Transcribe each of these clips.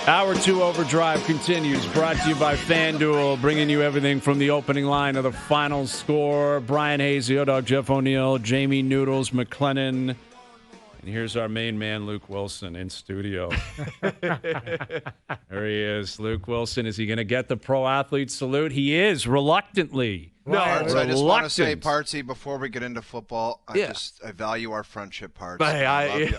Hour 2 Overdrive continues, brought to you by FanDuel, bringing you everything from the opening line of the final score. Bryan Hayes, the O-Dog, Jeff O'Neill, Jamie Noodles, McLennan. And here's our main man, Luke Willson, in studio. There he is, Luke Willson. Is he going to get the pro athlete salute? He is, reluctantly. No, I just want to say, Reluctant. Partsy, before we get into football, I value our friendship, Parts. But I love you.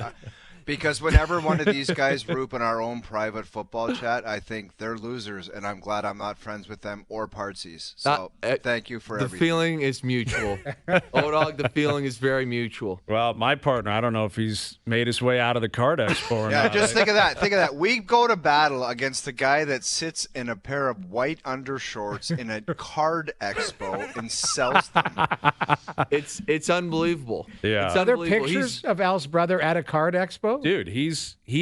Because whenever one of these guys group in our own private football chat, I think they're losers, and I'm glad I'm not friends with them or Partsies. So thank you for everything. The feeling is mutual. O-Dog, the feeling is very mutual. Well, my partner, I don't know if he's made his way out of the card expo or Yeah, not. just think of that. Think of that. We go to battle against the guy that sits in a pair of white undershorts in a card expo and sells them. It's unbelievable. Yeah. It's Are there unbelievable. pictures of Al's brother at a card expo? Dude, he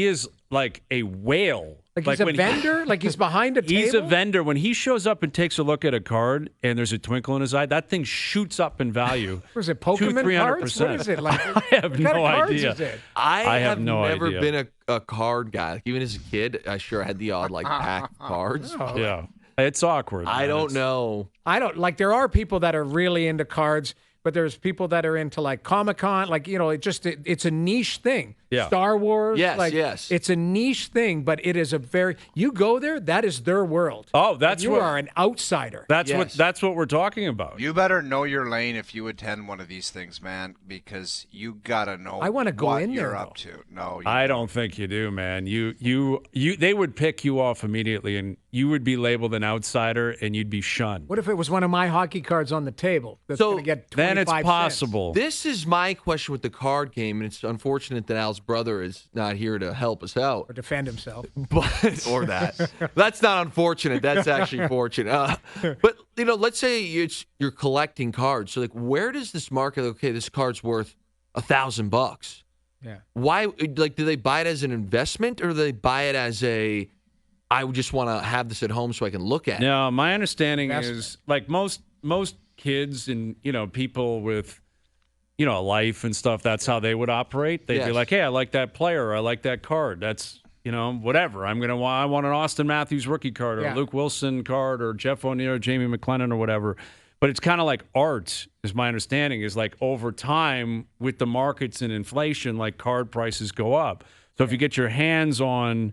is like a whale. Like he's a vendor? Like he's behind a table? He's a vendor. When he shows up and takes a look at a card and there's a twinkle in his eye, that thing shoots up in value. Was it Pokemon cards? What is it? Like, I have what no kind of cards idea. is it? I have no never idea. been a card guy. Like, even as a kid, I sure had the odd pack of cards. Oh. Yeah. It's awkward. I man. don't know. I don't like. There are people that are really into cards, but there's people that are into like Comic-Con. Like, you know, it's a niche thing. Yeah. Star Wars. Yes, yes. It's a niche thing, but it is a very. You go there, that is their world. Oh, that's you what are an outsider. that's what we're talking about. You better know your lane if you attend one of these things, man, because you gotta know. I wanna go what in you're there, up to. No, I don't think you do, man. You they would pick you off immediately and you would be labeled an outsider and you'd be shunned. What if it was one of my hockey cards on the table that's So, going to get 25 Then it's cents? possible. This is my question with the card game, and it's unfortunate that Al's brother is not here to help us out. Or defend himself. But or that. That's not unfortunate. That's actually fortunate. But you know, let's say you're collecting cards. So like, where does this market? Okay, this card's worth $1,000. Yeah. Why? Like, do they buy it as an investment, or do they buy it as a? I would just want to have this at home so I can look at it. No, my understanding Investment. is like most kids and people with a life and stuff, that's how they would operate. They'd be Yes. like, hey, I like that player, or I like that card. That's whatever. I want an Austin Matthews rookie card, or a Luke Willson card, or Jeff O'Neill, or Jamie McLennan, or whatever. But it's kind of like art, is my understanding, is like over time with the markets and inflation, like card prices go up. So if you get your hands on,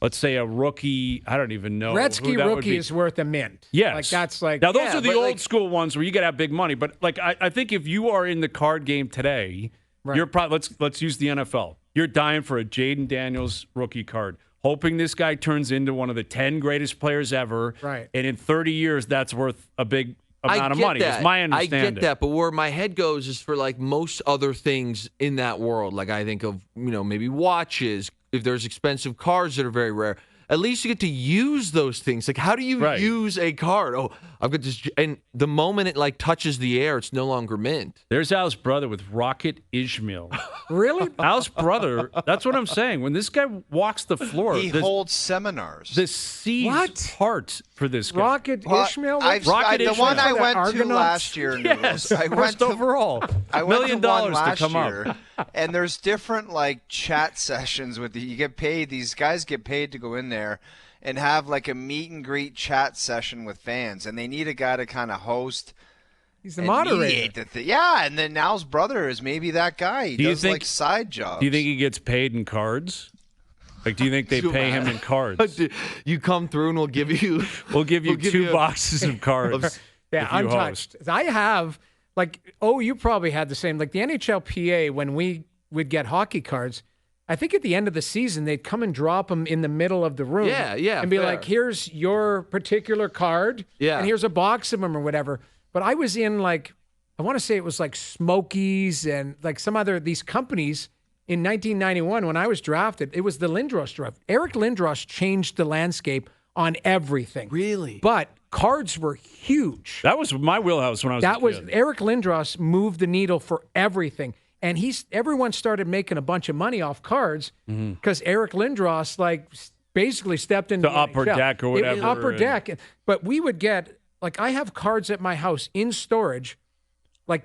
let's say, a rookie, I don't even know. Gretzky who that would rookie be. is worth a mint. Yes. Like that's like. Now, those are the but, old like- school ones where you got to have big money. But like, I think if you are in the card game today, you're probably let's use the NFL. You're dying for a Jaden Daniels rookie card, hoping this guy turns into one of the 10 greatest players ever. Right. And in 30 years, that's worth a big amount of get money. That. It's my understanding. I get that, but where my head goes is for like most other things in that world. Like I think of maybe watches. If there's expensive cars that are very rare. At least you get to use those things. Like, how do you use a card? Oh, I've got this. And the moment it, like, touches the air, it's no longer mint. There's Al's brother with Rocket Ishmael. Really? Al's brother, that's what I'm saying. When this guy walks the floor, He holds seminars. the seas part for this guy. Rocket Well, Ishmael? Rocket the one I Ishmael. went to Argonauts? last year, Yes, Noodles. I went first to overall. I $1 went million to one to last come year, up. and there's different like chat sessions with you get paid. These guys get paid to go in there and have like a meet and greet chat session with fans, and they need a guy to kind of host. He's the and moderator. mediate the thing. Yeah, and then Now's brother is maybe that guy. He does like side jobs. Do you think he gets paid in cards? Like, do you think they pay him in cards? You come through and we'll give you. We'll give you give two you a- boxes of cards. Yeah, if you untouched. host. I have, you probably had the same. Like the NHLPA, when we would get hockey cards, I think at the end of the season, they'd come and drop them in the middle of the room. Yeah, And be fair. like, here's your particular card. Yeah. And here's a box of them or whatever. But I was in I want to say it was like Smokies and like some other, these companies in 1991 when I was drafted. It was the Lindros draft. Eric Lindros changed the landscape on everything. Really? But cards were huge. That was my wheelhouse when I was a kid. Eric Lindros moved the needle for everything. And everyone started making a bunch of money off cards because Eric Lindros basically stepped into The upper NHL. deck or It was whatever, upper and- deck. But we would get I have cards at my house in storage,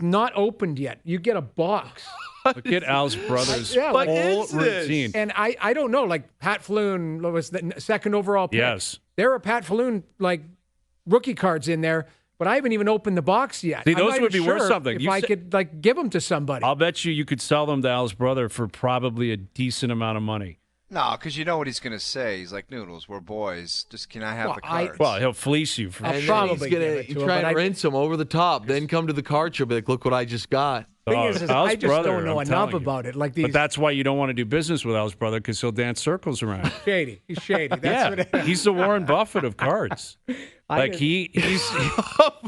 not opened yet. You get a box Look at Al's brother's What whole is this? routine. And I don't know, like Pat Falloon was the second overall pick. Yes. There are Pat Falloon, like, rookie cards in there, but I haven't even opened the box yet. See, I'm those not would even be worth sure something. If You I said- could, like, give them to somebody. I'll bet you could sell them to Al's brother for probably a decent amount of money. No, because you know what he's going to say. He's like, Noodles, we're boys. Just can I have the cards? Well, he'll fleece you for I'll And sure. then probably he's give gonna it to him, try but and I- rinse him over the top. Then come to the card show, be like, look what I just got. Thing is Al's I just brother, don't know I'm enough telling you. about it. Like these But that's why you don't want to do business with Al's brother, because he'll dance circles around. shady. He's shady. That's Yeah, he's the Warren Buffett of cards. Like he's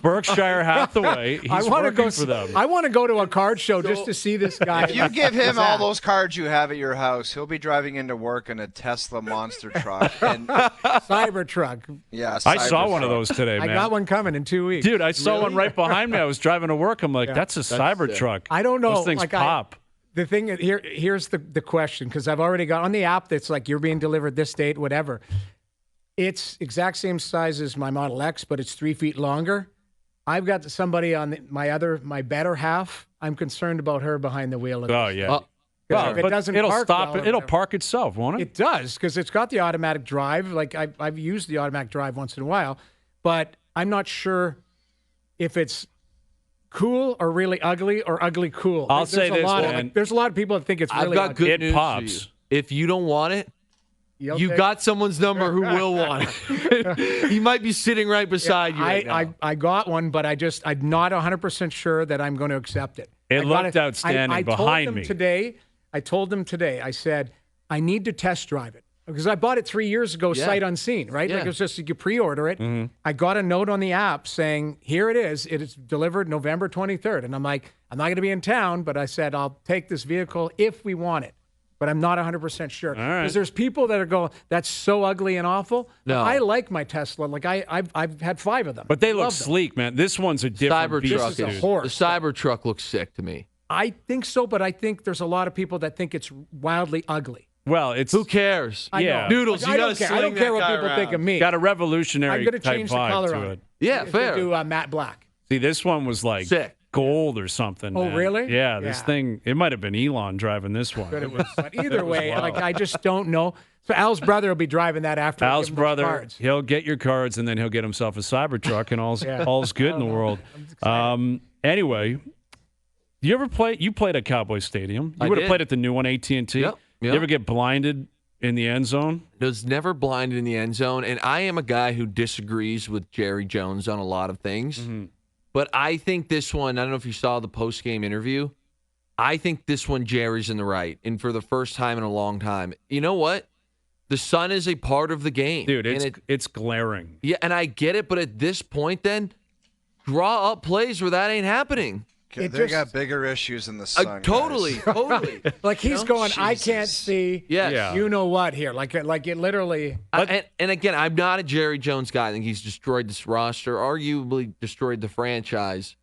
Berkshire Hathaway. He's I want to working go for them. I want to go to a card show just to see this guy. If you give him all those cards you have at your house, he'll be driving into work in a Tesla monster truck. And Cybertruck. yeah, I saw one of Cybertruck. those today, I man. got one coming in 2 weeks. Dude, I saw one right behind me. I was driving to work. I'm like, that's a Cybertruck. I don't know. Those things like, pop. The thing here's the question, because I've already got on the app that's like you're being delivered this date, whatever. It's exact same size as my Model X, but it's 3 feet longer. I've got somebody on my better half. I'm concerned about her behind the wheel. Of Oh, this. yeah. Because Well, if it but doesn't it'll park stop. well or It'll whatever- park itself, won't it? It does, because it's got the automatic drive. Like I've used the automatic drive once in a while, but I'm not sure if it's cool or really ugly or ugly cool. I'll say There's a this, lot of, man. like, there's a lot of people that think it's I've really got ugly. good It news pops. for you. If you don't want it, You'll you take- got someone's number who will want it. He might be sitting right beside you right now. I got one, but I'm not 100% sure that I'm going to accept it. It I looked gotta- outstanding I behind told them me. Today, I told them today, I said, I need to test drive it. Because I bought it 3 years ago, Yeah. sight unseen, right? Yeah. Like it was just you could pre-order it. Mm-hmm. I got a note on the app saying, here it is. It is delivered November 23rd. And I'm like, I'm not going to be in town, but I said, I'll take this vehicle if we want it. But I'm not 100% sure. right. Because there's people that are going, that's so ugly and awful. No. I like my Tesla. Like I've had 5 of them. But they look Love them. sleek, man. This one's a different beast, Cybertruck This is a is horse. the Cybertruck looks sick to me. I think so, but I think there's a lot of people that think it's wildly ugly. Well, it's Who cares? I Yeah. know. Noodles, Like, you I gotta don't care. I sling don't care that what guy people think of around. me. got a revolutionary I'm going to type change the vibe color to on it. it. Yeah, If fair. they do matte black. See, this one was like Sick. gold or something. Oh, man. really? Yeah, this Yeah. thing, it might have been Elon driving this one. But it was. But either way, like I just don't know. So Al's brother will be driving that after. I Al's give him those brother, cards. he'll get your cards and then he'll get himself a Cybertruck and all's good in the world. Anyway, you played at Cowboy Stadium. You I would have did. played at the new one, AT&T. Yep. You ever get blinded in the end zone? Was never blinded in the end zone, and I am a guy who disagrees with Jerry Jones on a lot of things. Mm-hmm. But I think this one, I don't know if you saw the post-game interview, I think this one Jerry's in the right, and for the first time in a long time. You know what? The sun is a part of the game. Dude, And it's glaring. yeah, and I get it, but at this point then, draw up plays where that ain't happening. They It just- got bigger issues in the sun. Totally, guys. totally. Like he's going. I can't Jesus. see. Yes. Yeah. You know what? Here, like it literally. And again, I'm not a Jerry Jones guy. I think he's destroyed this roster, arguably destroyed the franchise.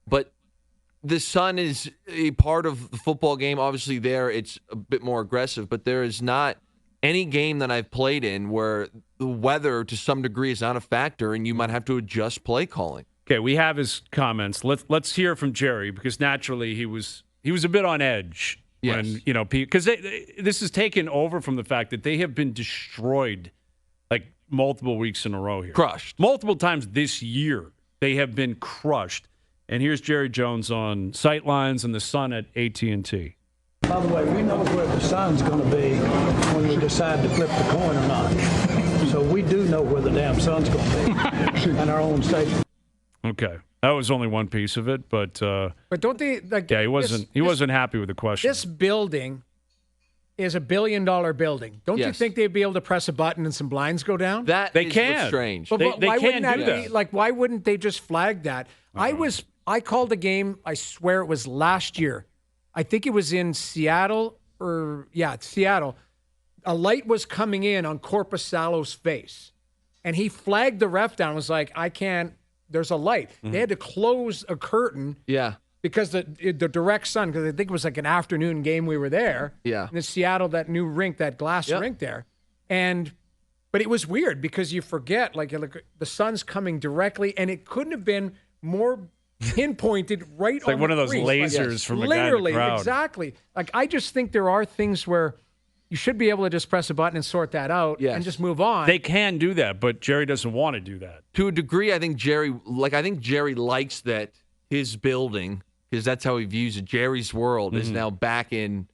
But the sun is a part of the football game. Obviously, there it's a bit more aggressive, but there is not any game that I've played in where the weather, to some degree, is not a factor, and you might have to adjust play calling. Okay, we have his comments. Let's hear from Jerry, because naturally he was a bit on edge Yes. when because this is taken over from the fact that they have been destroyed like multiple weeks in a row here, Crushed. multiple times this year. They have been crushed. And here's Jerry Jones on sightlines and the sun at AT&T. By the way, we know where the sun's going to be when we decide to flip the coin or not. So we do know where the damn sun's going to be in our own station. Okay, that was only one piece of it, but But don't they like? yeah, he wasn't happy with the question. This building is $1 billion building. Don't you Yes. think they'd be able to press a button and some blinds go down? That They is can. what's strange. But They why can wouldn't that do be that. like? Why wouldn't they just flag that? I called the game. I swear it was last year. I think it was in Seattle Seattle. A light was coming in on Korpisalo's face, and he flagged the ref down. Was like, I can't. There's a light. They had to close a curtain Yeah. because the direct sun. Because I think it was like an afternoon game. We were there. Yeah. In Seattle, that new rink, that glass Yep. rink there, but it was weird because you forget like the sun's coming directly, and it couldn't have been more pinpointed right It's like on one the of those crease. lasers from a guy in the Literally, crowd. exactly. Like, I just think there are things where you should be able to just press a button and sort that out and just move on. They can do that, but Jerry doesn't want to do that. To a degree, I think Jerry likes that his building, because that's how he views it. Jerry's world is now back in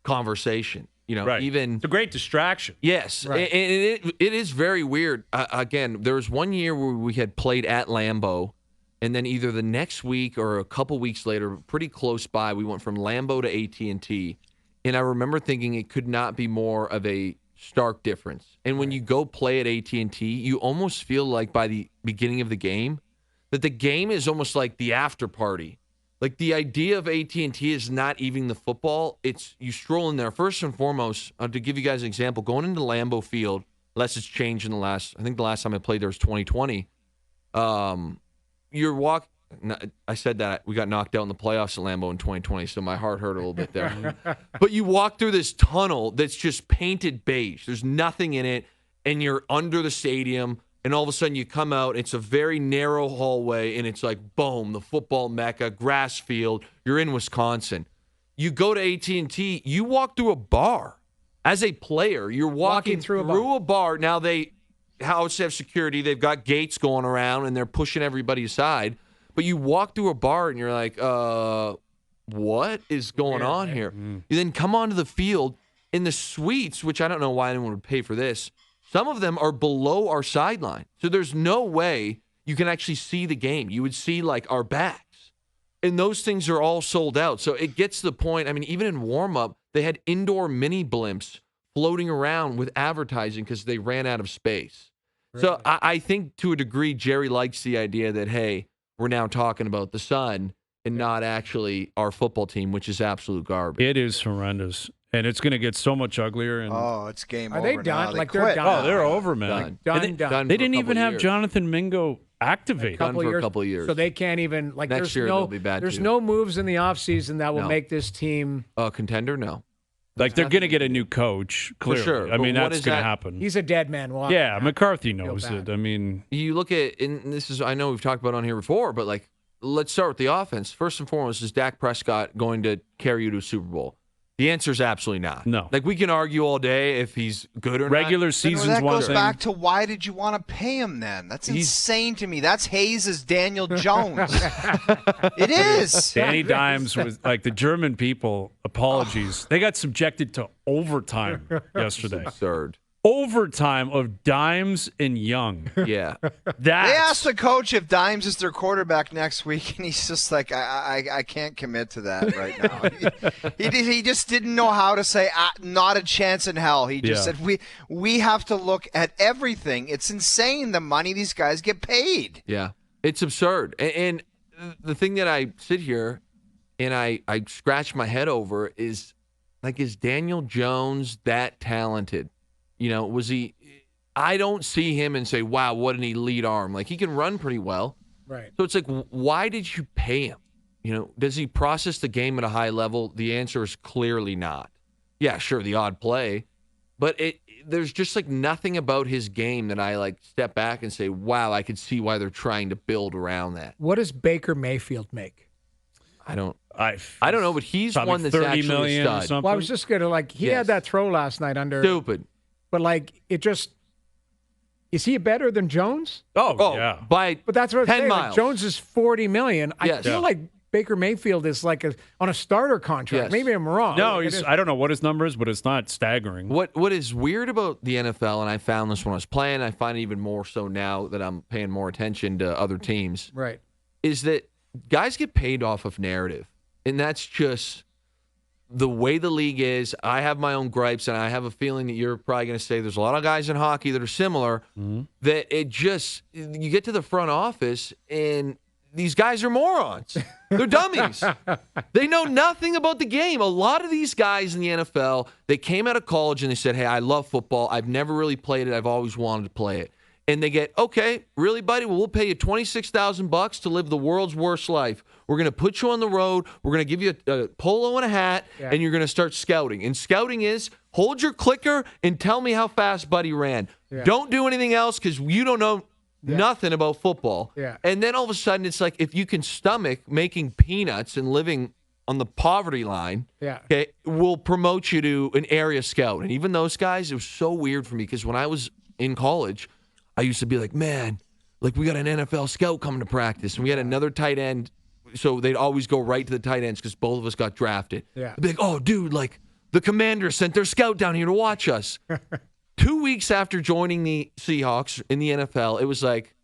conversation. Right. Even it's a great distraction. yes, Right. and it is very weird. Again, there was one year where we had played at Lambeau, and then either the next week or a couple weeks later, pretty close by, we went from Lambeau to AT&T, and I remember thinking it could not be more of a stark difference. And when you go play at AT&T, you almost feel like by the beginning of the game that the game is almost like the after party. Like, the idea of AT&T is not even the football. It's you stroll in there. First and foremost, to give you guys an example, going into Lambeau Field, unless it's changed in I think the last time I played there was 2020. I said that we got knocked out in the playoffs at Lambeau in 2020, so my heart hurt a little bit there. But you walk through this tunnel that's just painted beige. There's nothing in it, and you're under the stadium, and all of a sudden you come out. It's a very narrow hallway, and it's like, boom, the football mecca, grass field. You're in Wisconsin. You go to AT&T, you walk through a bar. As a player, you're walking through a bar. Now, they have security. They've got gates going around, and they're pushing everybody aside. But you walk through a bar and you're like, what is going on here? You then come onto the field in the suites, which I don't know why anyone would pay for this. Some of them are below our sideline. So there's no way you can actually see the game. You would see like our backs. And those things are all sold out. So it gets to the point, I mean, even in warm-up, they had indoor mini blimps floating around with advertising because they ran out of space. Really? So I think to a degree, Jerry likes the idea that, hey, we're now talking about the Sun and not actually our football team, which is absolute garbage. It is horrendous. And it's going to get so much uglier. And it's game Are over. they done? Now. They Like, quit. they're done. Oh, they're over, man. Done. They didn't even have Jonathan Mingo activated. Done for a couple of years. So they can't even, like, Next year they'll be bad, there's too. no moves in the offseason that will make this team. Contender? No. Like, they're going to get a new coach, clearly. sure. I mean, But what that's is going to that- happen. He's a dead man walking. Yeah, McCarthy knows it. I mean, You look at, and this is, I know we've talked about it on here before, but like, let's start with the offense. First and foremost, is Dak Prescott going to carry you to a Super Bowl? The answer is absolutely not. No. Like, we can argue all day if he's good or regular not. season's that one goes thing. back to why did you want to pay him then? That's insane to me. That's Hayes' Daniel Jones. It is. Danny Dimes was like the German people. Apologies. They got subjected to overtime yesterday. Absurd. Overtime of Dimes and Young. Yeah. They asked the coach if Dimes is their quarterback next week, and he's just like, I can't commit to that right now. he just didn't know how to say, not a chance in hell. He just said, we have to look at everything. It's insane the money these guys get paid. Yeah. It's absurd. And the thing that I sit here and I scratch my head over is, like, is Daniel Jones that talented? You know, was he – I don't see him and say, wow, what an elite arm. Like, he can run pretty well. Right. So it's like, why did you pay him? You know, does he process the game at a high level? The answer is clearly not. Yeah, sure, the odd play. But there's just, like, nothing about his game that I, like, step back and say, wow, I could see why they're trying to build around that. What does Baker Mayfield make? I don't know, but he's probably one that's 30 actually million a or stud. something. Well, I was just going to, like, he Yes. had that throw last night under. Stupid. But, like, it just – is he better than Jones? Oh, yeah. By But that's what I'm 10 saying. Like, miles. Jones is $40 million. I Yes. feel Yeah. like Baker Mayfield is like on a starter contract. Yes. Maybe I'm wrong. No, It is- I don't know what his number is, but it's not staggering. What is weird about the NFL, and I found this when I was playing, I find it even more so now that I'm paying more attention to other teams, Right. is that guys get paid off of narrative. And that's just the way the league is. I have my own gripes, and I have a feeling that you're probably going to say there's a lot of guys in hockey that are similar, that it just, you get to the front office, and these guys are morons. They're dummies. They know nothing about the game. A lot of these guys in the NFL, they came out of college and they said, hey, I love football. I've never really played it. I've always wanted to play it. And they get, okay, really, buddy? Well, we'll pay you $26,000 to live the world's worst life. We're going to put you on the road. We're going to give you a polo and a hat, and you're going to start scouting. And scouting is hold your clicker and tell me how fast Buddy ran. Yeah. Don't do anything else because you don't know nothing about football. Yeah. And then all of a sudden, it's like if you can stomach making peanuts and living on the poverty line, okay, we'll promote you to an area scout. And even those guys, it was so weird for me because when I was in college, I used to be like, man, like we got an NFL scout coming to practice, and we had another tight end. So they'd always go right to the tight ends because both of us got drafted. Yeah. I'd be like, oh, dude, like the Commanders sent their scout down here to watch us. 2 weeks after joining the Seahawks in the NFL, it was like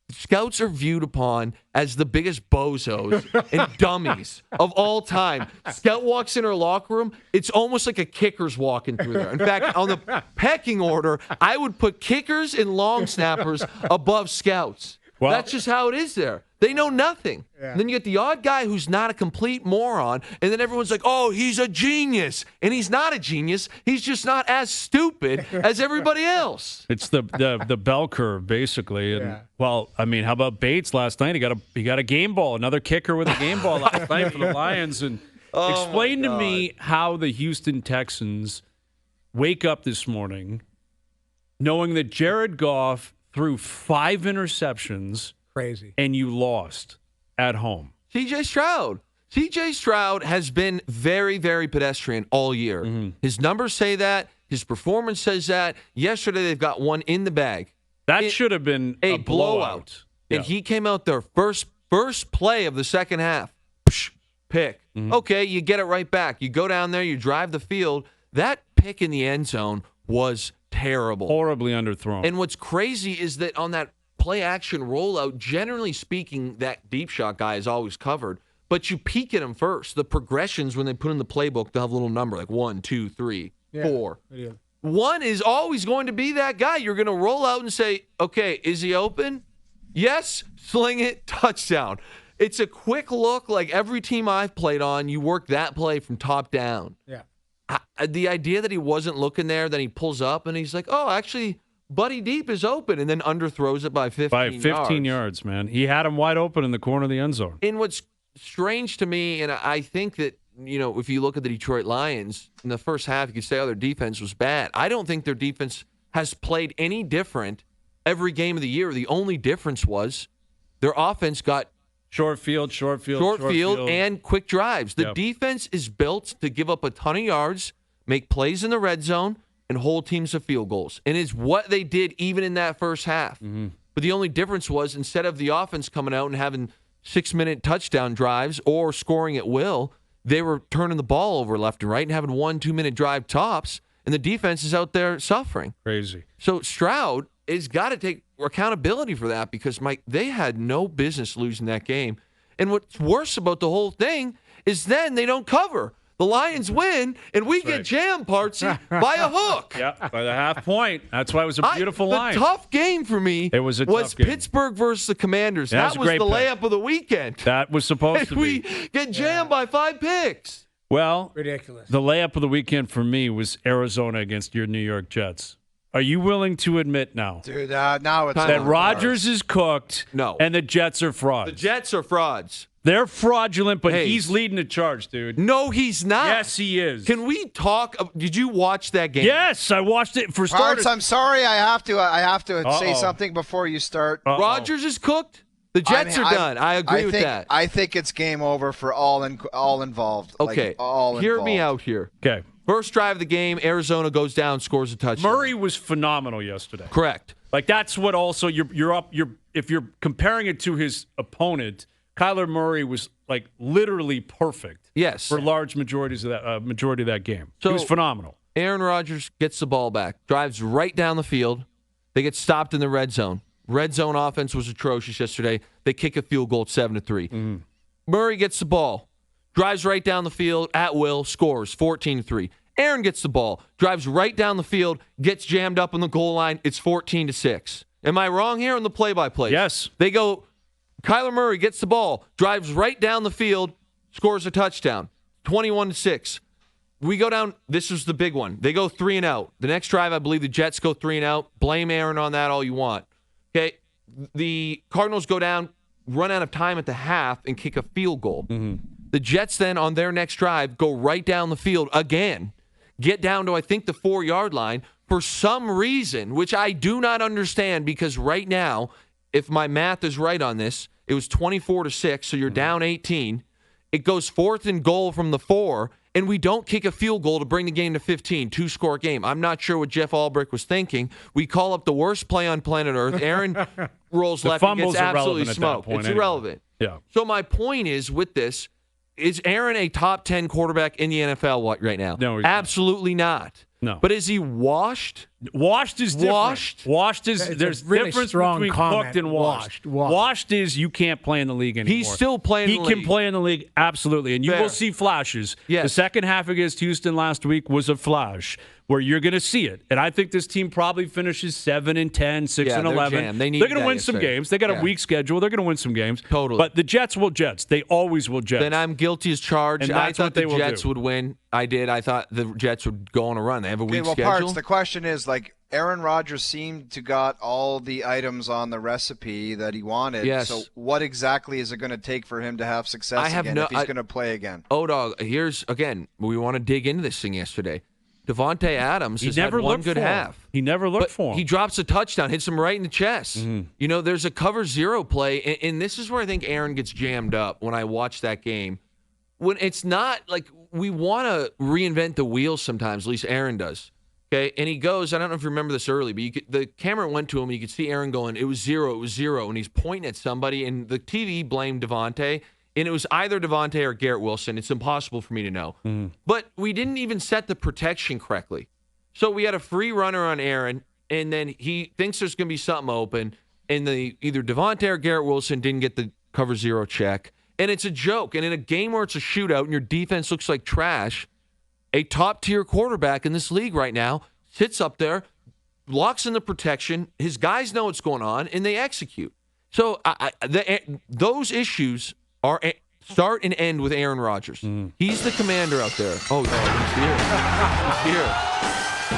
scouts are viewed upon as the biggest bozos and dummies of all time. Scout walks in our locker room, it's almost like a kicker's walking through there. In fact, on the pecking order, I would put kickers and long snappers above scouts. Well, that's just how it is there. They know nothing. Yeah. And then you get the odd guy who's not a complete moron, and then everyone's like, oh, he's a genius. And he's not a genius. He's just not as stupid as everybody else. It's the bell curve, basically. And, well, I mean, how about Bates last night? He got a game ball, another kicker with a game ball last night for the Lions. And explain to me how the Houston Texans wake up this morning knowing that Jared Goff threw 5 interceptions. Crazy. And you lost at home. CJ Stroud has been very, very pedestrian all year. Mm-hmm. His numbers say that. His performance says that. Yesterday, they've got one in the bag. That should have been a blowout. And he came out there first play of the second half. Pick. Mm-hmm. Okay, you get it right back. You go down there, you drive the field. That pick in the end zone was terrible. Horribly underthrown. And what's crazy is that on that play action rollout, generally speaking, that deep shot guy is always covered, but you peek at him first. The progressions when they put in the playbook, they'll have a little number like 1, 2, 3, 4. Yeah. One is always going to be that guy. You're going to roll out and say, okay, is he open? Yes, sling it, touchdown. It's a quick look. Like every team I've played on, you work that play from top down. Yeah. The idea that he wasn't looking there, then he pulls up and he's like, oh, actually, Buddy Deep is open, and then underthrows it by 15 yards, man. He had him wide open in the corner of the end zone. And what's strange to me, and I think that, you know, if you look at the Detroit Lions, in the first half, you could say, oh, their defense was bad. I don't think their defense has played any different every game of the year. The only difference was their offense got short field, and quick drives. The defense is built to give up a ton of yards, make plays in the red zone, and hold teams to field goals. And it's what they did even in that first half. Mm-hmm. But the only difference was instead of the offense coming out and having 6-minute touchdown drives or scoring at will, they were turning the ball over left and right and having 1-2-minute drive tops, and the defense is out there suffering. Crazy. So Stroud has got to take accountability for that because, Mike, they had no business losing that game. And what's worse about the whole thing is then they don't cover. The Lions win, and we get jammed, Partsy, by a hook. Yeah, by the half point. That's why it was a beautiful line. The tough game for me was Pittsburgh versus the Commanders. That was the layup of the weekend. That was supposed to be. We get jammed by 5 picks. Well, ridiculous. The layup of the weekend for me was Arizona against your New York Jets. Are you willing to admit now? Dude, now it's that Rodgers is cooked and the Jets are frauds. The Jets are frauds. They're fraudulent, but he's leading the charge, dude. No, he's not. Yes, he is. Can we talk? Did you watch that game? Yes, I watched it for starters. I'm sorry. I have to say something before you start. Rodgers is cooked. The Jets are done. I agree with that. I think it's game over for all involved. Okay. Hear me out here. Okay. First drive of the game, Arizona goes down, scores a touchdown. Murray was phenomenal yesterday. Correct. Like that's what also you're up. If you're comparing it to his opponent, Kyler Murray was like literally perfect. Yes. For large majority of that game. So he was phenomenal. Aaron Rodgers gets the ball back, drives right down the field. They get stopped in the red zone. Red zone offense was atrocious yesterday. They kick a field goal at 7-3. Mm-hmm. Murray gets the ball, drives right down the field at will, scores 14-3. Aaron gets the ball, drives right down the field, gets jammed up on the goal line. It's 14-6. Am I wrong here on the play-by-play? Yes. They go, Kyler Murray gets the ball, drives right down the field, scores a touchdown, 21-6. We go down. This is the big one. They go 3 and out. The next drive, I believe the Jets go 3 and out. Blame Aaron on that all you want. Okay. The Cardinals go down, run out of time at the half, and kick a field goal. Mm-hmm. The Jets then, on their next drive, go right down the field again, get down to, I think, the 4-yard line for some reason, which I do not understand because right now if my math is right on this, it was 24-6, so you're down 18. It goes 4th and goal from the 4, and we don't kick a field goal to bring the game to 15, 2-score game. I'm not sure what Jeff Albrick was thinking. We call up the worst play on planet Earth. Aaron rolls left and gets absolutely smoked. It's irrelevant. Yeah. So my point is with this, is Aaron a top 10 quarterback in the NFL right now? No, he's absolutely not. No. But is he washed? Washed is different. Washed is there's really difference strong between comment. cooked and washed. Washed. Washed is you can't play in the league anymore. He's still playing in the He league. can play in the league, absolutely. And you Fair. will see flashes. Yes. The second half against Houston last week was a flash where you're going to see it. And I think this team probably finishes 7-10, 6-11. Jammed. They They're going to win some games. They got a weak schedule. They're going to win some games. Totally. But the Jets will Jets. They always will Jets. Then I'm guilty as charged. And I that's thought what they the will Jets do. would win. I did. I thought the Jets would go on a run. They have a weak schedule. Parts, the question is, like, Aaron Rodgers seemed to got all the items on the recipe that he wanted. Yes. So what exactly is it going to take for him to have success again if he's going to play again? O-Dog, here's, again, we want to dig into this thing yesterday. Devontae Adams has had one good half. He never looked for him. He drops a touchdown, hits him right in the chest. You know, there's a cover 0 play, and this is where I think Aaron gets jammed up when I watch that game. When it's not like we want to reinvent the wheel sometimes, at least Aaron does. Okay, and he goes, I don't know if you remember this early, but the camera went to him, and you could see Aaron going, it was 0, and he's pointing at somebody, and the TV blamed Devontae, and it was either Devontae or Garrett Wilson. It's impossible for me to know. But we didn't even set the protection correctly. So we had a free runner on Aaron, and then he thinks there's going to be something open, and either Devontae or Garrett Wilson didn't get the cover 0 check, and it's a joke. And in a game where it's a shootout and your defense looks like trash, a top-tier quarterback in this league right now sits up there, locks in the protection, his guys know what's going on, and they execute. So those issues start and end with Aaron Rodgers. He's the commander out there. Oh, he's here. He's here.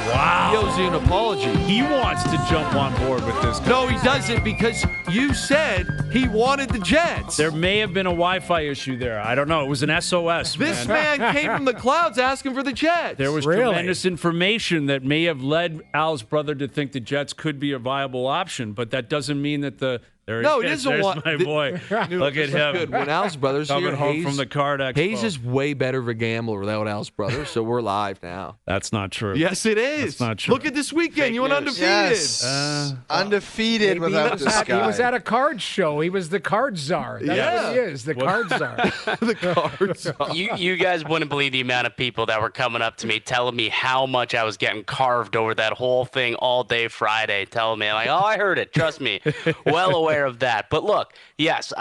Wow. He owes you an apology. He wants to jump on board with this. No, he doesn't, because you said he wanted the Jets. There may have been a Wi-Fi issue there. I don't know. It was an SOS. This man came from the clouds asking for the Jets. There was tremendous information that may have led Al's brother to think the Jets could be a viable option, but that doesn't mean that the There no, he it is. isn't There's one. my boy. Look at him. Good. When Al's brothers coming here, home Hayes, from the card expo. Hayes is way better of a gambler without Al's brothers, so we're live now. That's not true. Yes, it is. That's not true. Look at this weekend. Fake you went news. undefeated. Yes. Undefeated without this guy. He was at a card show. He was the card czar. That's what he is, the card czar. The cards. You guys wouldn't believe the amount of people that were coming up to me telling me how much I was getting carved over that whole thing all day Friday, telling me, like, oh, I heard it. Trust me. Well aware of that. But look, yes,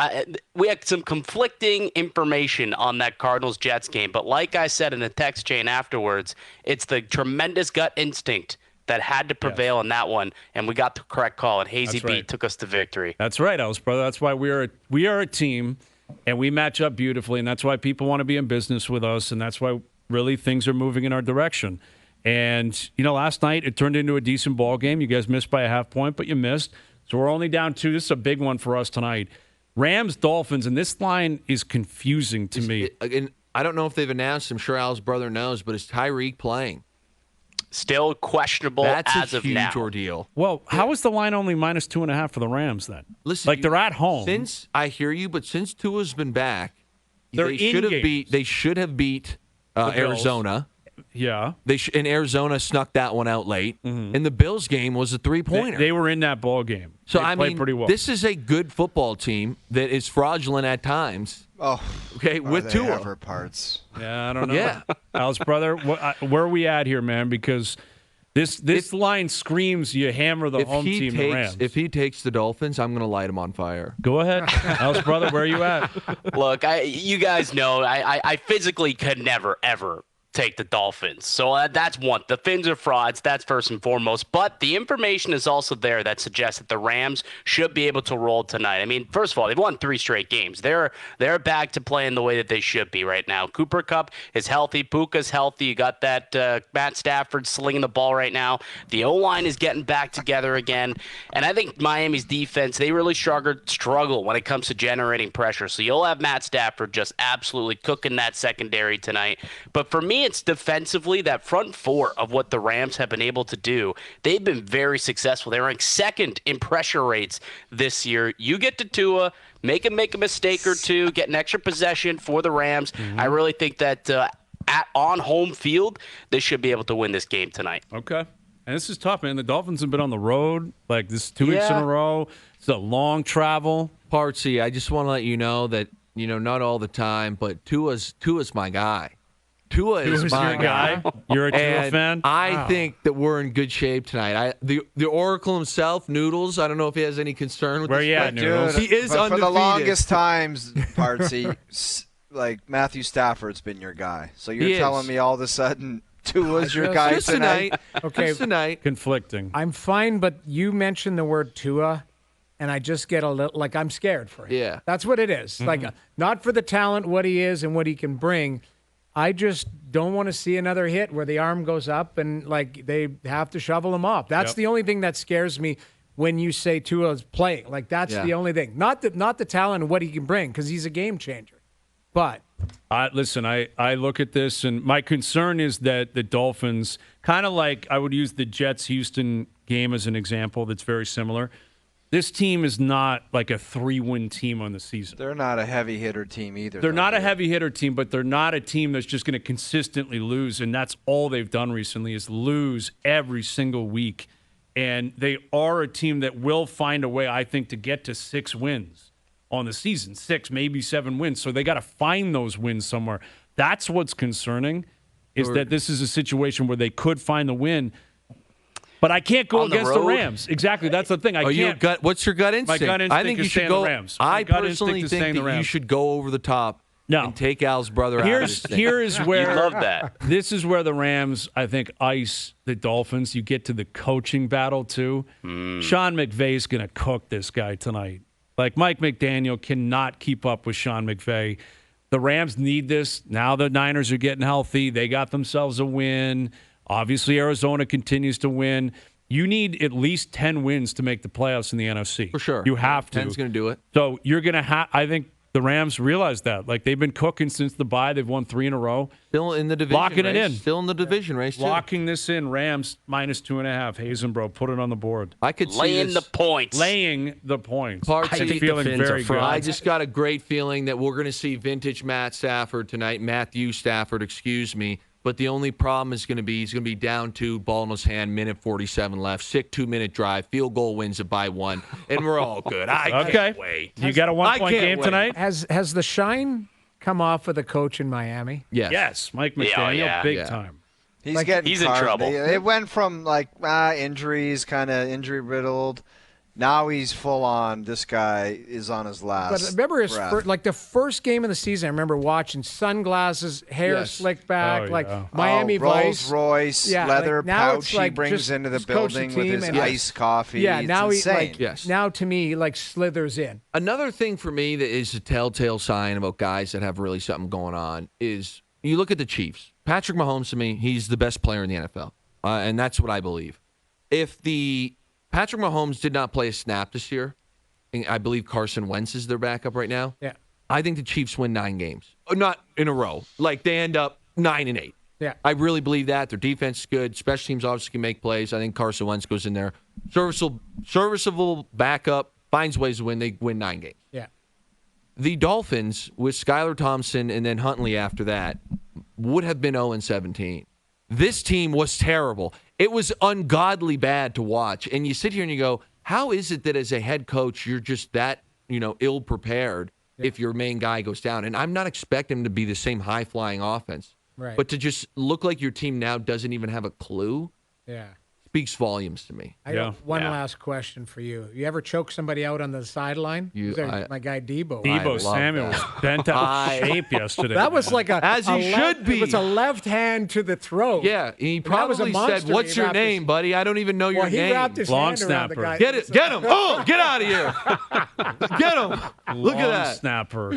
we had some conflicting information on that Cardinals-Jets game. But like I said in the text chain afterwards, it's the tremendous gut instinct that had to prevail in that one, and we got the correct call, and Hazy B took us to victory. That's right, Alice, brother. That's why we are a team, and we match up beautifully, and that's why people want to be in business with us, and that's why really things are moving in our direction. And, last night it turned into a decent ball game. You guys missed by a half point, but you missed. So we're only down 2. This is a big one for us tonight. Rams, Dolphins, and this line is confusing to me. And I don't know if they've announced, I'm sure Al's brother knows, but is Tyreek playing? Still questionable as of now. That's a huge ordeal. Well, how is the line only minus 2.5 for the Rams then? Listen, they're at home. Since I hear you, but since Tua's been back, They're they should have beat Arizona. Yeah. And Arizona snuck that one out late. Mm-hmm. And the Bills game was a 3-pointer. They were in that ball game. So they played pretty well. This is a good football team that is fraudulent at times. Oh, okay, with Tua. Ever parts. Yeah, I don't know. Yeah. Al's brother, where are we at here, man? Because this line screams you hammer the home team, the Rams. If he takes the Dolphins, I'm going to light him on fire. Go ahead. Al's brother, where are you at? Look, you guys know I physically could never, ever take the Dolphins. So that's one. The Fins are frauds. That's first and foremost. But the information is also there that suggests that the Rams should be able to roll tonight. I mean, first of all, they've won 3 straight games. They're back to playing the way that they should be right now. Cooper Kupp is healthy. Puka's healthy. You got that Matt Stafford slinging the ball right now. The O-line is getting back together again. And I think Miami's defense, they really struggle when it comes to generating pressure. So you'll have Matt Stafford just absolutely cooking that secondary tonight. But for me, Giants defensively, that front four of what the Rams have been able to do, they've been very successful. They're ranked second in pressure rates this year. You get to Tua, make him make a mistake or two, get an extra possession for the Rams. I really think that on home field, they should be able to win this game tonight. Okay. And this is tough, man. The Dolphins have been on the road like this 2 weeks in a row. It's a long travel. Partsy, I just want to let you know that, not all the time, but Tua's my guy. Tua is my guy. You're a Tua fan? I think that we're in good shape tonight. The Oracle himself, Noodles, I don't know if he has any concern with Where you at, Noodles? He is but undefeated. For the longest times, Partsy, like Matthew Stafford's been your guy. So you're telling me all of a sudden Tua's your guy just tonight. Okay. Just tonight. Conflicting. I'm fine, but you mentioned the word Tua, and I just get a little, like, I'm scared for him. Yeah. That's what it is. Like, not for the talent, what he is and what he can bring. I just don't want to see another hit where the arm goes up and, like, they have to shovel him off. That's the only thing that scares me when you say Tua's playing. Like, that's the only thing. Not the talent and what he can bring, because he's a game changer. But listen, I look at this, and my concern is that the Dolphins, kind of like I would use the Jets-Houston game as an example that's very similar. This team is not like a 3-win team on the season. They're not a heavy hitter team either. They're not a heavy hitter team, but they're not a team that's just going to consistently lose, and that's all they've done recently is lose every single week. And they are a team that will find a way, I think, to get to 6 wins on the season, 6, maybe 7 wins. So they got to find those wins somewhere. That's what's concerning, is that this is a situation where they could find the win. But I can't go against the Rams. Exactly, that's the thing. What's your gut instinct? My gut instinct I think is you should staying go. the Rams. I personally think that you should go over the top and take Al's brother out of this thing. Here is where You love that. This is where the Rams, I think, ice the Dolphins. You get to the coaching battle too. Sean McVay's going to cook this guy tonight. Like, Mike McDaniel cannot keep up with Sean McVay. The Rams need this. Now the Niners are getting healthy. They got themselves a win. Obviously, Arizona continues to win. You need at least 10 wins to make the playoffs in the NFC. For sure. You have to. 10's going to do it. So you're going to have, I think the Rams realize that. Like, they've been cooking since the bye. They've won 3 in a row. Still in the division Locking race. it in. Still in the division race, too. Locking this in. Rams minus 2.5. Hazenbro, put it on the board. I could see Laying the points. Laying the points. Parts I'm I think feeling the Fins very are fraud. good. I just got a great feeling that we're going to see vintage Matt Stafford tonight. Matthew Stafford, excuse me. But the only problem is going to be he's going to be down 2, ball in his hand, minute 47 left, sick 2-minute drive, field goal wins it by 1, and we're all good. I can't wait. You got a 1-point game tonight? has the shine come off of the coach in Miami? Yes. Yes, Mike McDaniel, big time. He's getting he's in carved. trouble. It went from injuries, kind of injury riddled. Now he's full on. This guy is on his last. But remember his breath. the first game of the season. I remember watching sunglasses, hair slicked back, Miami Vice, Rolls Royce, leather now pouch it's he brings into the building with his iced coffee. Yeah, it's now insane. now to me he slithers in. Another thing for me that is a telltale sign about guys that have really something going on is you look at the Chiefs. Patrick Mahomes, to me, he's the best player in the NFL, and that's what I believe. If Patrick Mahomes did not play a snap this year, and I believe Carson Wentz is their backup right now. Yeah. I think the Chiefs win 9 games. Not in a row. Like, they end up 9-8. Yeah. I really believe that. Their defense is good. Special teams obviously can make plays. I think Carson Wentz goes in there. Serviceable backup, finds ways to win. They win 9 games. Yeah. The Dolphins, with Skylar Thompson and then Huntley after that, would have been 0-17. This team was terrible. It was ungodly bad to watch. And you sit here and you go, how is it that as a head coach, you're just that, ill-prepared if your main guy goes down? And I'm not expecting him to be the same high-flying offense. Right. But to just look like your team now doesn't even have a clue speaks volumes to me. I got one last question for you. You ever choke somebody out on the sideline? My guy Deebo. Deebo Samuel was bent out of shape yesterday. That was like as he should be. It was a left hand to the throat. Yeah, he probably said, "What's your name, buddy? I don't even know your he name." wrapped his Long hand around the snapper. guy. Get him! Oh, get out of here! Get him! Look at that. Snapper.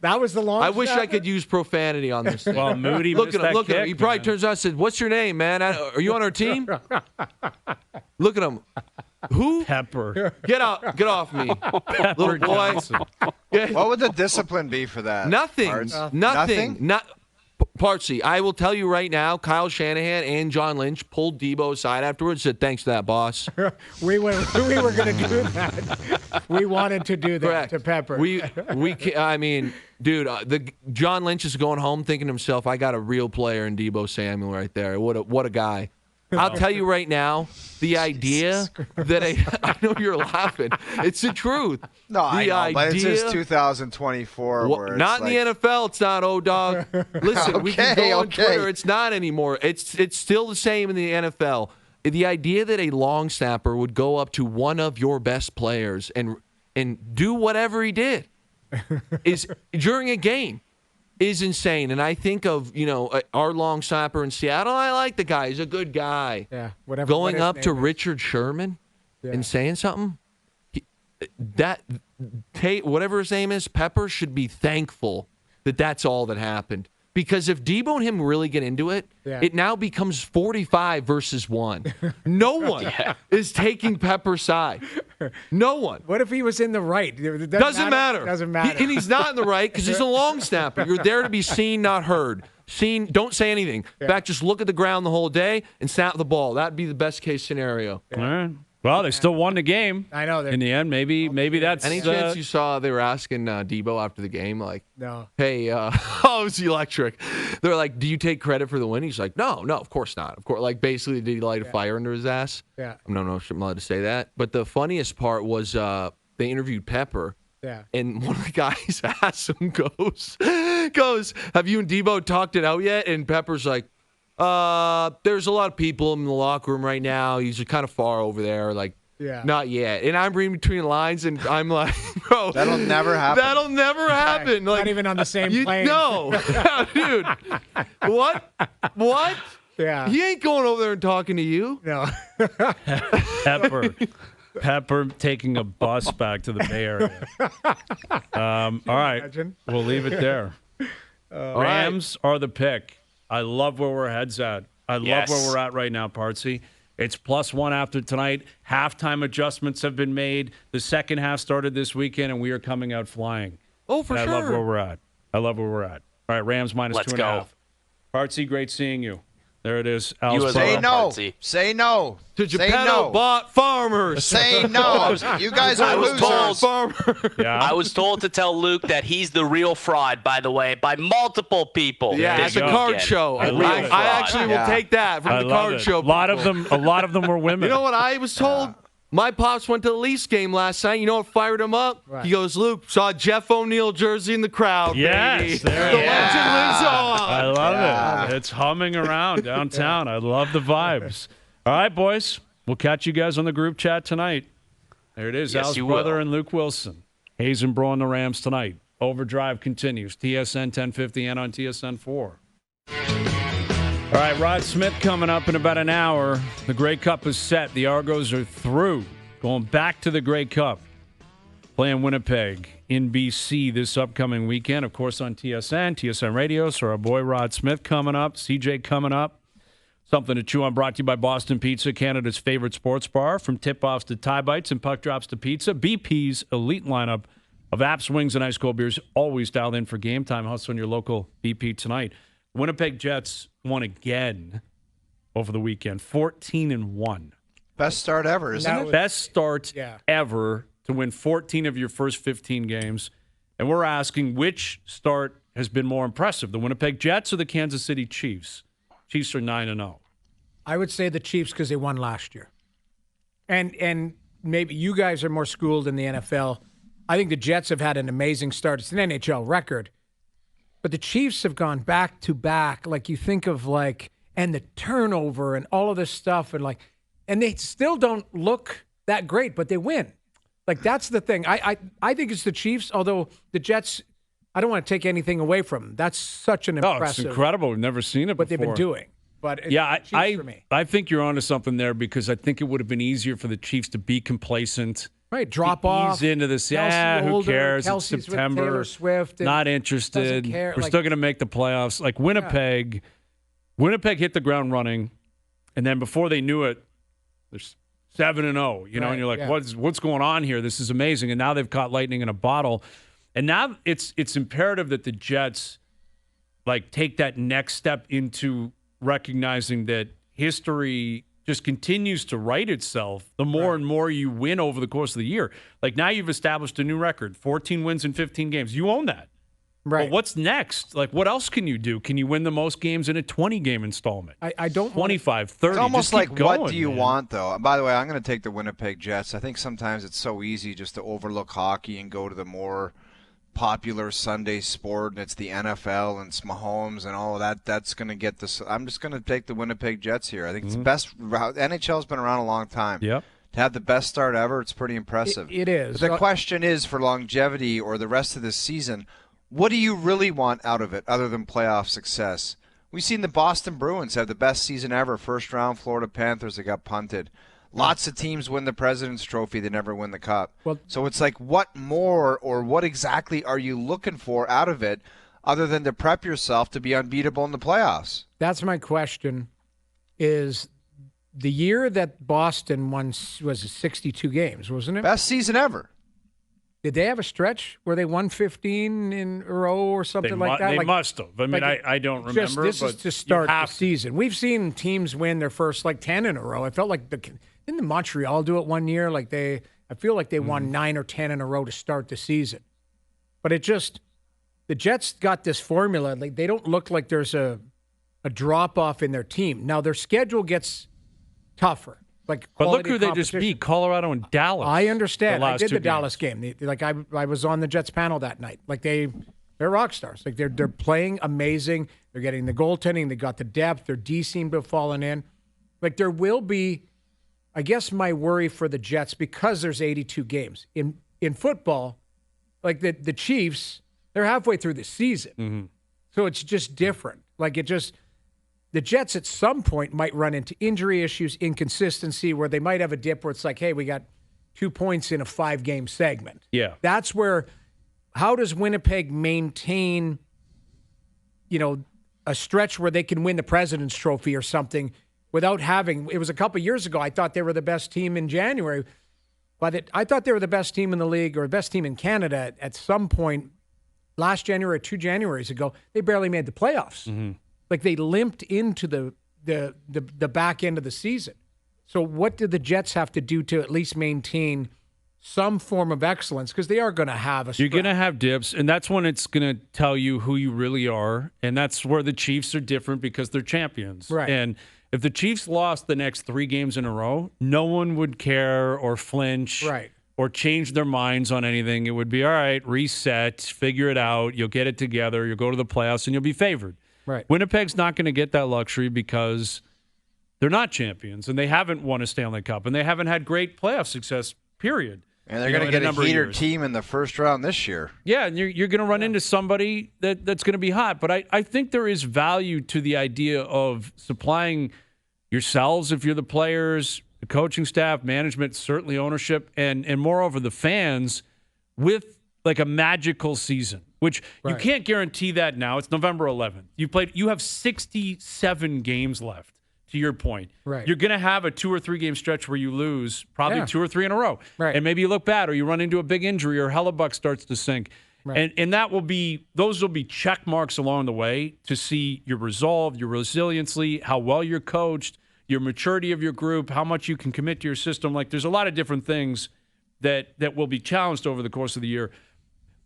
That was the long. I wish I could use profanity on this thing. Well, Moody look missed at him. that Look at him. kick, He probably man. turns out and said, "What's your name, man? Are you on our team?" Look at him. Who? Pepper. Get out! Get off me, little boy. What would the discipline be for that? Nothing. Parts? Nothing. Not Partsy, I will tell you right now, Kyle Shanahan and John Lynch pulled Deebo aside afterwards and said, thanks to that, boss. we were going to do that. We wanted to do that Correct. to Pepper. I mean, dude, the John Lynch is going home thinking to himself, I got a real player in Deebo Samuel right there. What a guy. I'll tell you right now, the idea that I know you're laughing. It's the truth. No, I know, but it's just 2024. Well, not in the NFL. It's not, dog. Listen, we can go on Twitter. It's not anymore. It's still the same in the NFL. The idea that a long snapper would go up to one of your best players and do whatever he did is during a game is insane. And I think of, our long snapper in Seattle. I like the guy. He's a good guy. Yeah, whatever. Going up to Richard Sherman and saying something, whatever his name is, Pepper should be thankful that that's all that happened. Because if Deebo and him really get into it, it now becomes 45 versus 1. No one is taking Pepper's side. No one. What if he was in the right? Doesn't matter. Doesn't matter. And he's not in the right because he's a long snapper. You're there to be seen, not heard. Seen, don't say anything. In fact, just look at the ground the whole day and snap the ball. That'd be the best case scenario. All right. Well, they still won the game. I know. In the end, maybe that's... Any chance you saw they were asking Deebo after the game, like, no. Hey, it was electric. They're like, do you take credit for the win? He's like, no, of course not. Of course, like, basically, did he light a fire under his ass? Yeah. I don't know if I'm allowed to say that. But the funniest part was they interviewed Pepper. Yeah. And one of the guys asked him, goes, have you and Deebo talked it out yet? And Pepper's like, there's a lot of people in the locker room right now. He's kind of far over there. Like, not yet. And I'm reading between the lines, and I'm like, bro, that'll never happen. That'll never happen. Not even on the same plane. No, dude. What? Yeah. He ain't going over there and talking to you. No. Pepper taking a bus back to the Bay Area. All right. Imagine? We'll leave it there. Rams are the pick. I love where we're heads at. I love where we're at right now, Partsy. It's +1 after tonight. Halftime adjustments have been made. The second half started this weekend, and we are coming out flying. Oh, for sure. I love where we're at. All right, Rams -2.5. Partsy, great seeing you. There it is. Say no. Say no. To Geppetto bought farmers. Say no. You guys are losers. I was told to tell Luke that he's the real fraud, by the way, by multiple people. Yeah, it's a card show. I actually will take that from the card show. A lot of them were women. You know what I was told? My pops went to the Leafs game last night. You know what fired him up? Right. He goes, Luke, saw Jeff O'Neill jersey in the crowd, baby. Yes, the legend lives on. I love it. It's humming around downtown. I love the vibes. All right, boys. We'll catch you guys on the group chat tonight. There it is. Yes, Al's brother and Luke Willson. Hayes and Bro on the Rams tonight. Overdrive continues. TSN 1050 and on TSN 4. All right, Rod Smith coming up in about an hour. The Grey Cup is set. The Argos are through. Going back to the Grey Cup. Playing Winnipeg in BC this upcoming weekend. Of course, on TSN Radio. So our boy Rod Smith coming up. CJ coming up. Something to chew on brought to you by Boston Pizza, Canada's favorite sports bar. From tip-offs to tie bites and puck drops to pizza. BP's elite lineup of apps, wings, and ice cold beers. Always dialed in for game time. Hustle on your local BP tonight. Winnipeg Jets won again over the weekend, 14-1. Best start ever, isn't it? Best start ever to win 14 of your first 15 games. And we're asking which start has been more impressive, the Winnipeg Jets or the Kansas City Chiefs? Chiefs are 9-0. I would say the Chiefs because they won last year. And maybe you guys are more schooled in the NFL. I think the Jets have had an amazing start. It's an NHL record. But the Chiefs have gone back to back, like you think of and the turnover and all of this stuff, and they still don't look that great, but they win. Like that's the thing. I think it's the Chiefs, although the Jets, I don't want to take anything away from them. That's such an impressive. It's incredible. We've never seen it before. What they've been doing. But I think you're onto something there because I think it would have been easier for the Chiefs to be complacent. Right, drop off. Ease into this. Who cares? It's September. Taylor Swift. Not interested. We're still going to make the playoffs. Like Winnipeg, Winnipeg hit the ground running, and then before they knew it, they're 7-0. You know, and you're like, what's going on here? This is amazing. And now they've caught lightning in a bottle, and now it's imperative that the Jets like take that next step into recognizing that history just continues to write itself the more and more you win over the course of the year. Like now you've established a new record, 14 wins in 15 games. You own that. Right. But what's next? Like, what else can you do? Can you win the most games in a 20-game installment? I don't 25, 30. It's almost just keep like, going, what do you man. want, though? And by the way, I'm going to take the Winnipeg Jets. I think sometimes it's so easy just to overlook hockey and go to the more popular Sunday sport, and it's the NFL and it's Mahomes and all of that. That's going to get this. I'm just going to take the Winnipeg Jets here. I think it's the best. NHL's been around a long time. Yep. To have the best start ever, it's pretty impressive. It is. But the question is, for longevity or the rest of this season, what do you really want out of it other than playoff success? We've seen the Boston Bruins have the best season ever. First round, Florida Panthers, they got punted. Lots of teams win the President's Trophy. They never win the Cup. Well, so it's like, what more or what exactly are you looking for out of it other than to prep yourself to be unbeatable in the playoffs? That's my question, is the year that Boston won was 62 games, wasn't it? Best season ever. Did they have a stretch where they won 15 in a row or something like that? They Like, must have. I mean, like I don't remember. This but is to start you the have to. season. We've seen teams win their first 10 in a row. I felt like didn't the Montreal do it one year? I feel like they won 9 or 10 in a row to start the season. But the Jets got this formula. Like they don't look like there's a drop off in their team. Now their schedule gets tougher. But look who they just beat, Colorado and Dallas. I understand. I did the games. Dallas game. I was on the Jets panel that night. They're rock stars. Like they're playing amazing. They're getting the goaltending. They got the depth. Their D seemed to have fallen in. Like there will be, I guess my worry for the Jets, because there's 82 games. In football, like the Chiefs, they're halfway through the season. Mm-hmm. So it's just different. The Jets at some point might run into injury issues, inconsistency, where they might have a dip where it's like, hey, we got 2 points in a 5-game segment. Yeah. That's where, how does Winnipeg maintain, a stretch where they can win the President's Trophy or something without having, it was a couple years ago, I thought they were the best team in January, but I thought they were the best team in the league or the best team in Canada at some point last January or 2 Januaries ago. They barely made the playoffs. Mm-hmm. Like they limped into the back end of the season. So what do the Jets have to do to at least maintain some form of excellence? Because they are going to have a stretch. You're going to have dips, and that's when it's going to tell you who you really are. And that's where the Chiefs are different because they're champions. Right. And if the Chiefs lost the next 3 games in a row, no one would care or flinch. Right. Or change their minds on anything. It would be, all right, reset, figure it out. You'll get it together. You'll go to the playoffs, and you'll be favored. Right. Winnipeg's not going to get that luxury because they're not champions and they haven't won a Stanley Cup and they haven't had great playoff success, period. And they're going to get a heater team in the first round this year. Yeah, and you're going to run into somebody that's going to be hot. But I think there is value to the idea of supplying yourselves, if you're the players, the coaching staff, management, certainly ownership, and moreover the fans with like a magical season. Which you can't guarantee that now. It's November 11th. You have 67 games left, to your point. Right. You're going to have a 2 or 3 game stretch where you lose probably 2 or 3 in a row. Right. And maybe you look bad or you run into a big injury or Hellebuck starts to sink. Right. And those will be check marks along the way to see your resolve, your resiliency, how well you're coached, your maturity of your group, how much you can commit to your system. Like there's a lot of different things that will be challenged over the course of the year.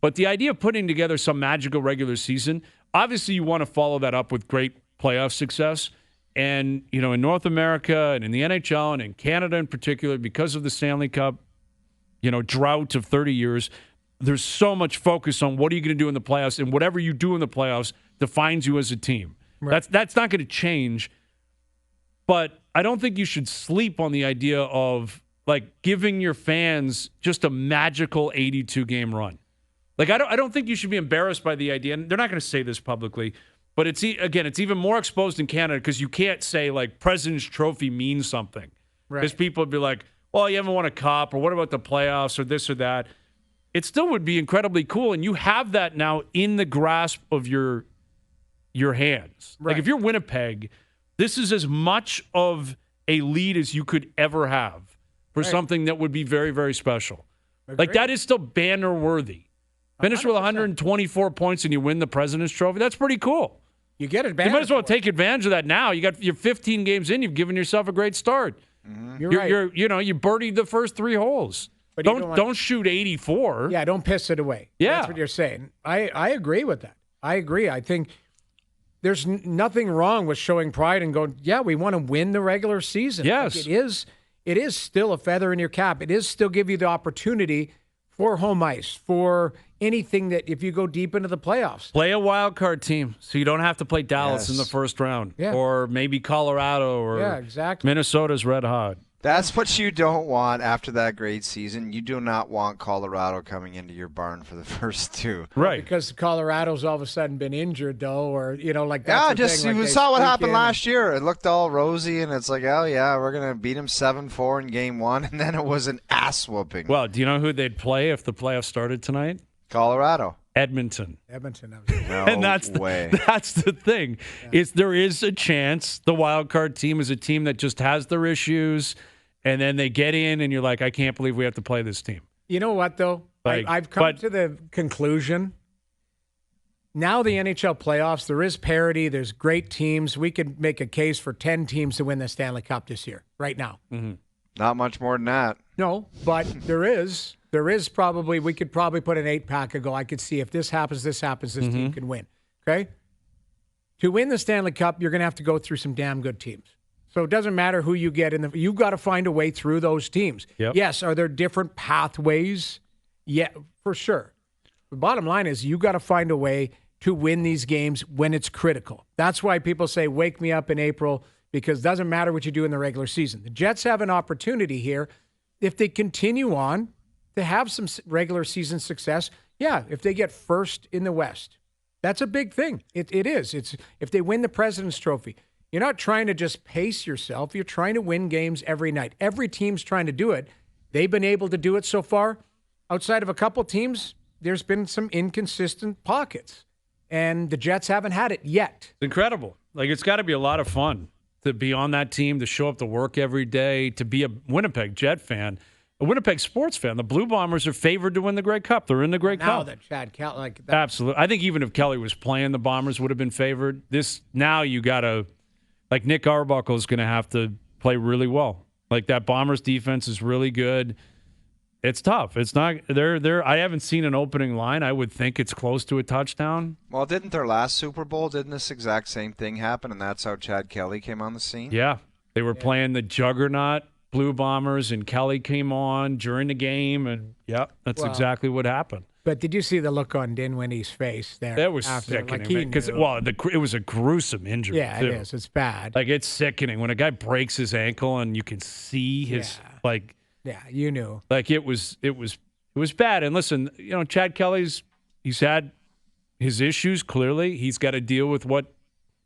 But the idea of putting together some magical regular season, obviously you want to follow that up with great playoff success. And, in North America and in the NHL and in Canada in particular, because of the Stanley Cup, drought of 30 years, there's so much focus on what are you going to do in the playoffs, and whatever you do in the playoffs defines you as a team. Right. That's not going to change. But I don't think you should sleep on the idea of, giving your fans just a magical 82-game run. I don't think you should be embarrassed by the idea, and they're not going to say this publicly, but it's even more exposed in Canada because you can't say, President's Trophy means something. Because people would be like, well, you haven't won a cup, or what about the playoffs, or this or that. It still would be incredibly cool, and you have that now in the grasp of your hands. Right. If you're Winnipeg, this is as much of a lead as you could ever have for something that would be very, very special. Agreed. That is still banner-worthy. Finish with 124 points and you win the President's Trophy. That's pretty cool. You get advantage. You might as well take advantage of that now. You're 15 games in. You've given yourself a great start. You're right. You birdied the first 3 holes. But don't shoot 84. Yeah, don't piss it away. Yeah. That's what you're saying. I agree with that. I agree. I think there's nothing wrong with showing pride and going, yeah, we want to win the regular season. Yes. Like it is still a feather in your cap. It is still give you the opportunity for home ice, for anything that if you go deep into the playoffs. Play a wild card team so you don't have to play Dallas in the first round. Yeah. Or maybe Colorado or exactly. Minnesota's red hot. That's what you don't want after that great season. You do not want Colorado coming into your barn for the first 2. Right. Because Colorado's all of a sudden been injured, though, or, like Yeah, that's just thing, you saw what happened last year. It looked all rosy, and it's like, oh, yeah, we're going to beat them 7-4 in game 1, and then it was an ass whooping. Well, do you know who they'd play if the playoffs started tonight? Colorado. Edmonton. No And that's way. That's the thing. Yeah. There is a chance the wild card team is a team that just has their issues, and then they get in, and you're like, I can't believe we have to play this team. You know what, though? I've come to the conclusion. Now the NHL playoffs, there is parity. There's great teams. We could make a case for 10 teams to win the Stanley Cup this year, right now. Mm-hmm. Not much more than that. No, but there is probably, we could probably put an 8-pack and go, I could see if this happens, this team can win. Okay? To win the Stanley Cup, you're going to have to go through some damn good teams. So it doesn't matter who you get you've got to find a way through those teams. Yep. Yes, are there different pathways? Yeah, for sure. The bottom line is you got to find a way to win these games when it's critical. That's why people say, wake me up in April, because it doesn't matter what you do in the regular season. The Jets have an opportunity here, if they continue on, to have some regular season success. Yeah, if they get first in the West. That's a big thing. It is. It's if they win the President's Trophy. You're not trying to just pace yourself. You're trying to win games every night. Every team's trying to do it. They've been able to do it so far. Outside of a couple teams, there's been some inconsistent pockets. And the Jets haven't had it yet. It's incredible. Like, it's got to be a lot of fun to be on that team, to show up to work every day, to be a Winnipeg Jet fan, a Winnipeg sports fan. The Blue Bombers are favored to win the Grey Cup. They're in the Grey Cup. Now that Chad Kelly, Absolutely. I think even if Kelly was playing, the Bombers would have been favored. Now you got to, like, Nick Arbuckle is going to have to play really well. Like, that Bombers defense is really good. It's tough. It's not I haven't seen an opening line. I would think it's close to a touchdown. Well, didn't their last Super Bowl, didn't this exact same thing happen, and that's how Chad Kelly came on the scene? Yeah. They were playing the juggernaut Blue Bombers, and Kelly came on during the game, and that's exactly what happened. But did you see the look on Dinwiddie's face there? That was sickening. Because it was a gruesome injury. Yeah, too. it is. It's bad. Like, it's sickening when a guy breaks his ankle and you can see his Yeah, you knew. Like, it was bad. And listen, Chad Kelly's he's had his issues. Clearly, he's got to deal with what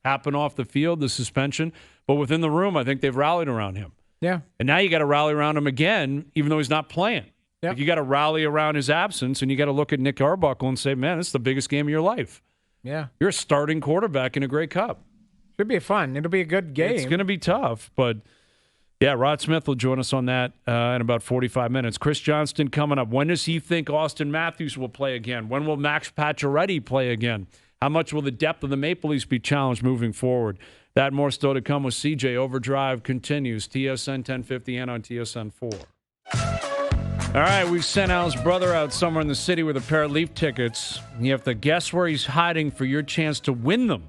happened off the field, the suspension. But within the room, I think they've rallied around him. Yeah. And now you got to rally around him again, even though he's not playing. Yep. Like, you got to rally around his absence, and you got to look at Nick Arbuckle and say, man, this is the biggest game of your life. Yeah. You're a starting quarterback in a Grey Cup. Should be fun. It'll be a good game. It's going to be tough, but yeah, Rod Smith will join us on that in about 45 minutes. Chris Johnston coming up. When does he think Austin Matthews will play again? When will Max Pacioretty play again? How much will the depth of the Maple Leafs be challenged moving forward? That more still to come with CJ. Overdrive continues. TSN 1050 and on TSN 4. All right, we've sent Al's brother out somewhere in the city with a pair of Leaf tickets. You have to guess where he's hiding for your chance to win them.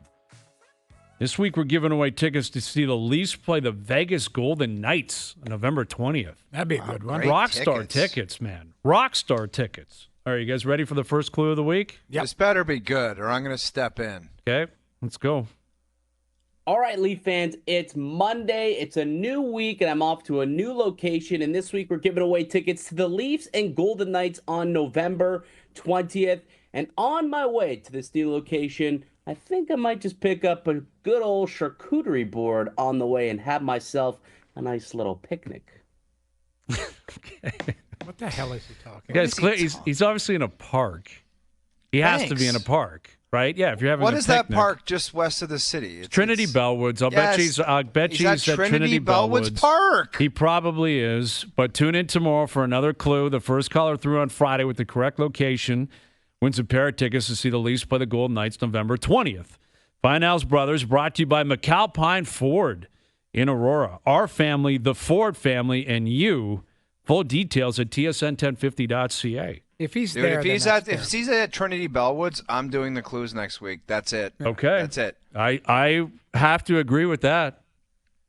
This week, we're giving away tickets to see the Leafs play the Vegas Golden Knights on November 20th. That'd be a good one. Rockstar tickets, man. Rockstar tickets. All right, you guys ready for the first clue of the week? Yep. This better be good, or I'm going to step in. Okay, let's go. All right, Leaf fans, it's Monday. It's a new week, and I'm off to a new location. And this week, we're giving away tickets to the Leafs and Golden Knights on November 20th. And on my way to this new location, I think I might just pick up a good old charcuterie board on the way and have myself a nice little picnic. Okay. What the hell is he talking Guys, he's obviously in a park. He has to be in a park. Right? Yeah, if you're having What a is picnic. that park just west of the city? It's Trinity Bellwoods. I bet he's at Trinity Bellwoods Park. He probably is. But tune in tomorrow for another clue. The first caller through on Friday with the correct location wins a pair of tickets to see the Leafs play the Golden Knights November 20th. By Now's Brothers, brought to you by McAlpine Ford in Aurora. Our family, the Ford family, and you. Full details at tsn1050.ca. If he's Dude, there, if he's at Trinity Bellwoods, I'm doing the clues next week. That's it. Okay. That's it. I have to agree with that.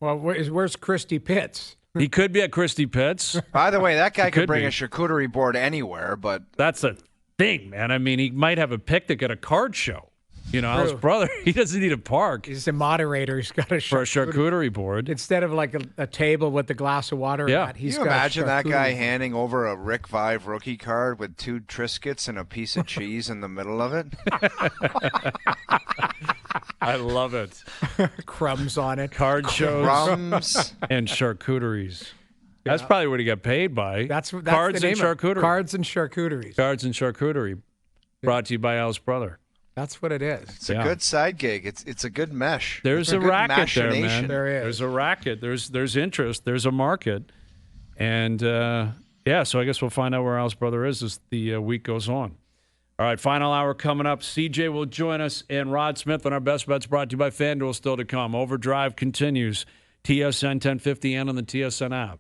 well, where's Christy Pitts? He could be at Christy Pitts. By the way, that guy could could bring be. a charcuterie board anywhere, but That's a thing, man. I mean, he might have a picnic at a card show. You know, Al's brother, he doesn't need a park He's a moderator. He's got a for a charcuterie board. Instead of like a table with the glass of water. Yeah. At, he's can you got a imagine that guy charcuterie. handing over a Rick Vive rookie card with 2 Triscuits and a piece of cheese in the middle of it? I love it. Crumbs on it. Card shows Crumbs. and charcuteries. That's probably what he got paid by. That's cards the name and charcuterie. of it. Cards and charcuteries. Cards and charcuterie. Brought to you by Al's brother. That's what it is. It's a good side gig. It's a good mesh. There's It's a good racket there, man. machination. There is. There's a racket. There's interest. There's a market. And, yeah, so I guess we'll find out where Al's brother is as the week goes on. All right, final hour coming up. CJ will join us and Rod Smith on our Best Bets brought to you by FanDuel still to come. Overdrive continues. TSN 1050 and on the TSN app.